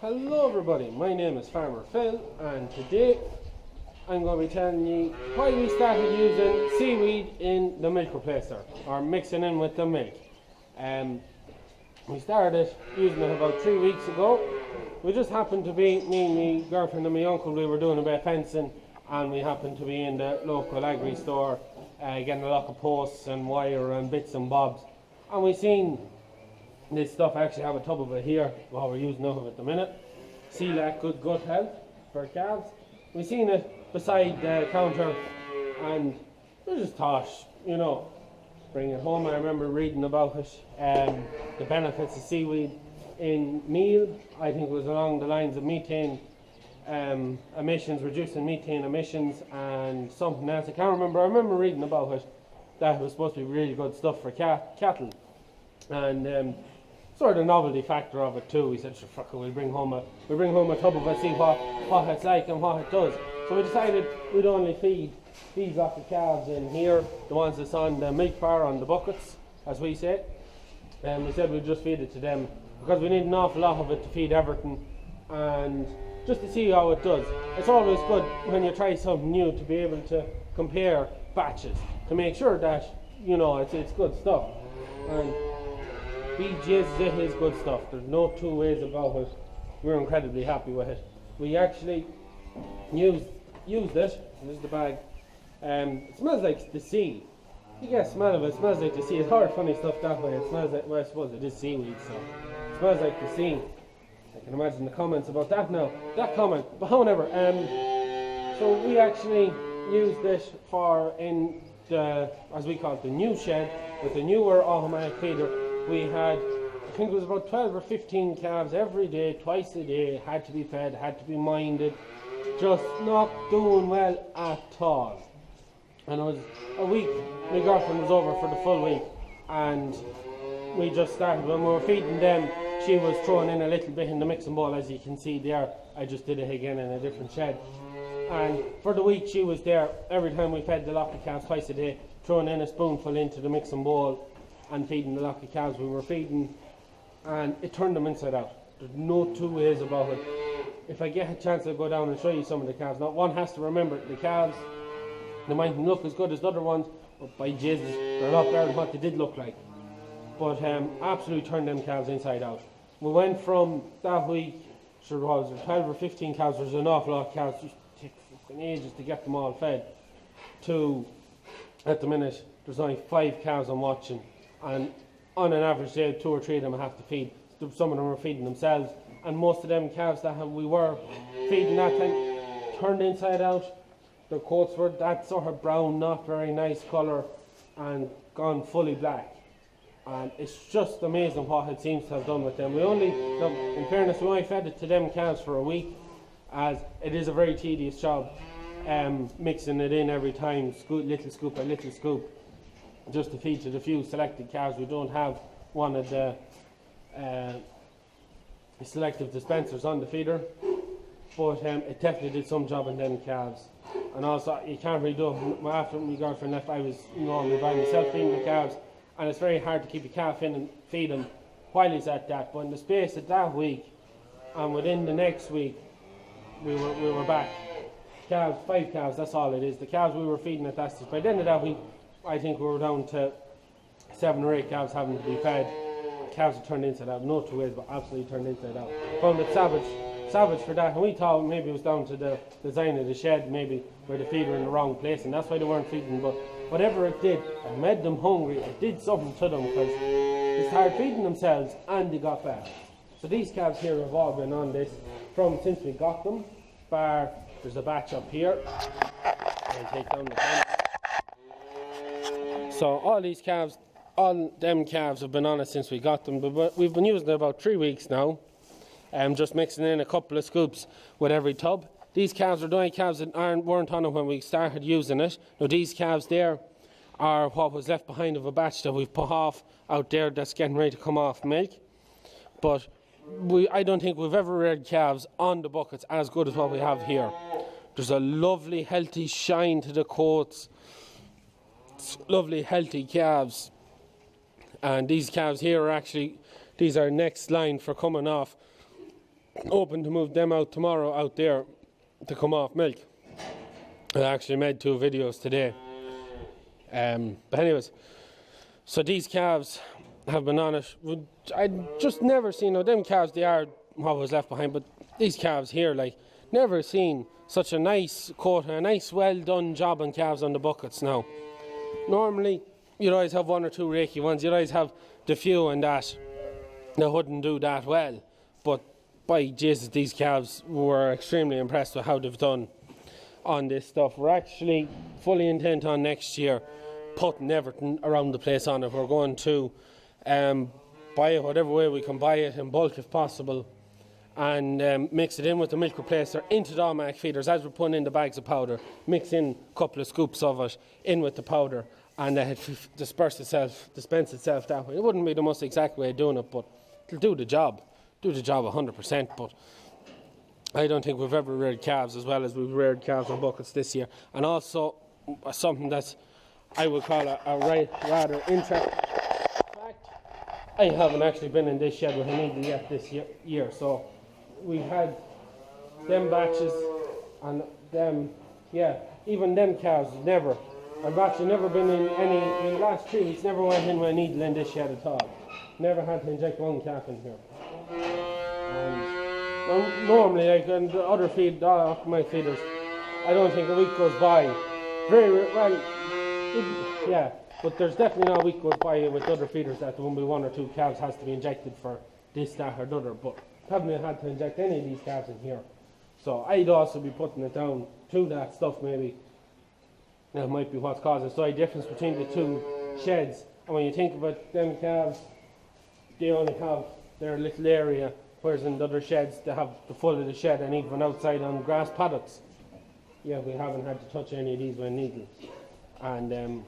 Hello everybody, my name is Farmer Phil and today I'm going to be telling you why we started using seaweed in the milk replacer or mixing in with the milk. We started using it about 3 weeks ago. We just happened to be, me and my girlfriend and my uncle, we were doing a bit of fencing and we happened to be in the local agri store getting a lot of posts and wire and bits and bobs, and we seen this stuff. I actually have a tub of it here while we're using it at the minute. Seaweed, good gut health for calves. We seen it beside the counter and we just thought, bring it home. I remember reading about it, the benefits of seaweed in meal. I think it was along the lines of methane emissions, reducing methane emissions and something else. I can't remember. I remember reading about it that it was supposed to be really good stuff for cattle. And sort of novelty factor of it too. We said, sure, fuck it, we'll bring home a tub of it, see what it's like and what it does. So we decided we'd only feed these off the calves in here, the ones that's on the milk bar, on the buckets, as we say. And we said we'd just feed it to them because we need an awful lot of it to feed everything, and just to see how it does. It's always good when you try something new to be able to compare batches to make sure that it's good stuff. And BJ's, it is good stuff. There's no two ways about it. We're incredibly happy with it. We actually used it. This is the bag. It smells like the sea. You get a smell of it. It smells like the sea. It's hard, funny stuff that way. It smells like, well, I suppose it is seaweed, so it smells like the sea. I can imagine the comments about that now. That comment, but however, so we actually used this for in the, as we call it, the new shed with the newer automatic feeder. We had, I think it was about 12 or 15 calves every day, twice a day, had to be fed, had to be minded, just not doing well at all. And it was a week, my girlfriend was over for the full week, and we just started, when we were feeding them, she was throwing in a little bit in the mixing bowl, as you can see there. I just did it again in a different shed. And for the week she was there, every time we fed the lot of calves twice a day, throwing in a spoonful into the mixing bowl and feeding the lot of calves we were feeding, and it turned them inside out. There's no two ways about it. If I get a chance to go down and show you some of the calves. Now, one has to remember, the calves, they mightn't look as good as the other ones, but by Jesus, they're a lot better than what they did look like. But absolutely turned them calves inside out. We went from that week, sure was there 12 or 15 calves, there's an awful lot of calves, just take fucking ages to get them all fed, to, at the minute, there's only 5 calves I'm watching. And on an average day, 2 or 3 of them I have to feed. Some of them are feeding themselves, and most of them calves that we were feeding that time turned inside out. Their coats were that sort of brown, not very nice colour, and gone fully black. And it's just amazing what it seems to have done with them. In fairness, we only fed it to them calves for a week, as it is a very tedious job, mixing it in every time, little scoop by little scoop, just to feed to the few selected calves. We don't have one of the selective dispensers on the feeder, but it definitely did some job in them calves. And also, you can't really do it. After my girlfriend left, I was normally by myself feeding the calves, and it's very hard to keep a calf in and feed him while he's at that. But in the space of that week, and within the next week, we were back. Calves, 5 calves, that's all it is. The calves we were feeding at that stage. By the end of that week, I think we were down to 7 or 8 calves having to be fed. Calves are turned inside out, no two ways, but absolutely turned inside out. Found it savage for that, and we thought maybe it was down to the design of the shed, maybe where the feed were in the wrong place, and that's why they weren't feeding. But whatever it did, it made them hungry. It did something to them, because they started feeding themselves and they got fat. So these calves here have all been on this since we got them. Bar, there's a batch up here. I'll take down the camera. So all these calves, all them calves have been on it since we got them, but we've been using it about 3 weeks now. Just mixing in a couple of scoops with every tub. These calves are the only calves that weren't on it when we started using it. Now these calves there are what was left behind of a batch that we've put off out there that's getting ready to come off milk. But I don't think we've ever reared calves on the buckets as good as what we have here. There's a lovely healthy shine to the coats. Lovely healthy calves. And these calves here are actually, these are next line for coming off. hoping to move them out tomorrow out there to come off milk. I actually made 2 videos today. But anyways, so these calves have been on it. I just never seen, them calves, they are what was left behind, but these calves here, like, never seen such a nice coat, a nice well done job on calves on the buckets now. Normally, you'd always have 1 or 2 raky ones, you'd always have the few and that wouldn't do that well. But by Jesus, these calves were extremely impressed with how they've done on this stuff. We're actually fully intent on next year putting everything around the place on it. We're going to buy it whatever way we can buy it in bulk if possible, and mix it in with the milk replacer into the automatic feeders as we're putting in the bags of powder. Mix in a couple of scoops of it in with the powder, and it dispense itself that way. It wouldn't be the most exact way of doing it, but it'll do the job 100%. But I don't think we've ever reared calves as well as we've reared calves on buckets this year. And also something that's I would call a rather interesting fact, I haven't actually been in this shed with a needle yet this year, so we've had them batches and them, even them calves I've actually never been in the last 3 weeks, never went in with a needle in this shed at all. Never had to inject 1 calf in here. And normally, like on the other my feeders, I don't think a week goes by. But there's definitely not a week goes by with other feeders that there won't be 1 or 2 calves has to be injected for this, that or the other. But haven't had to inject any of these calves in here. So I'd also be putting it down to that stuff maybe. That might be what's causing a slight difference between the 2 sheds. And when you think about them calves, they only have their little area, whereas in the other sheds they have the full of the shed, and even outside on grass paddocks. Yeah, we haven't had to touch any of these with a needle. And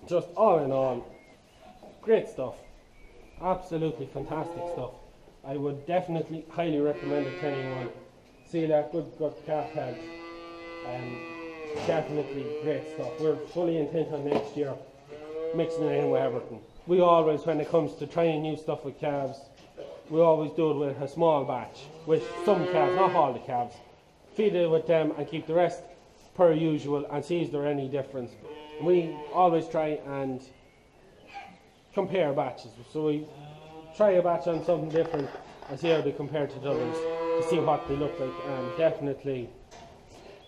just all in all, great stuff. Absolutely fantastic stuff. I would definitely highly recommend it to anyone. See that good calf tags. Definitely great stuff. We're fully intent on next year mixing it in with everything. We always, when it comes to trying new stuff with calves, we always do it with a small batch, with some calves, not all the calves. Feed it with them and keep the rest per usual and see if there's any difference. We always try and compare batches. So we try a batch on something different and see how they compare to the others to see what they look like. And definitely,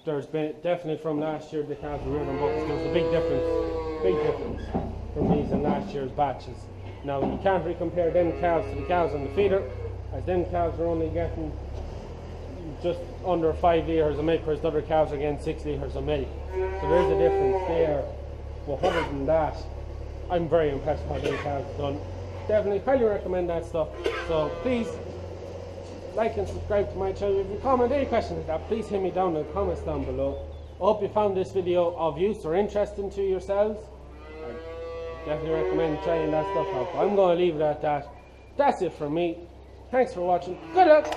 from last year the calves we reared on buckets, there was a big difference from these and last year's batches. Now you can't really compare them calves to the calves on the feeder, as them calves are only getting just under 5 litres of milk, whereas the other calves are getting 6 litres of milk. So there's a difference there. But other than that, I'm very impressed with how them calves have done. Definitely highly recommend that stuff. So please like and subscribe to my channel. If you comment any questions like that, please hit me down in the comments down below. I hope you found this video of use or interesting to yourselves. I definitely recommend trying that stuff out. I'm going to leave it at that. That's it from me. Thanks for watching. Good luck.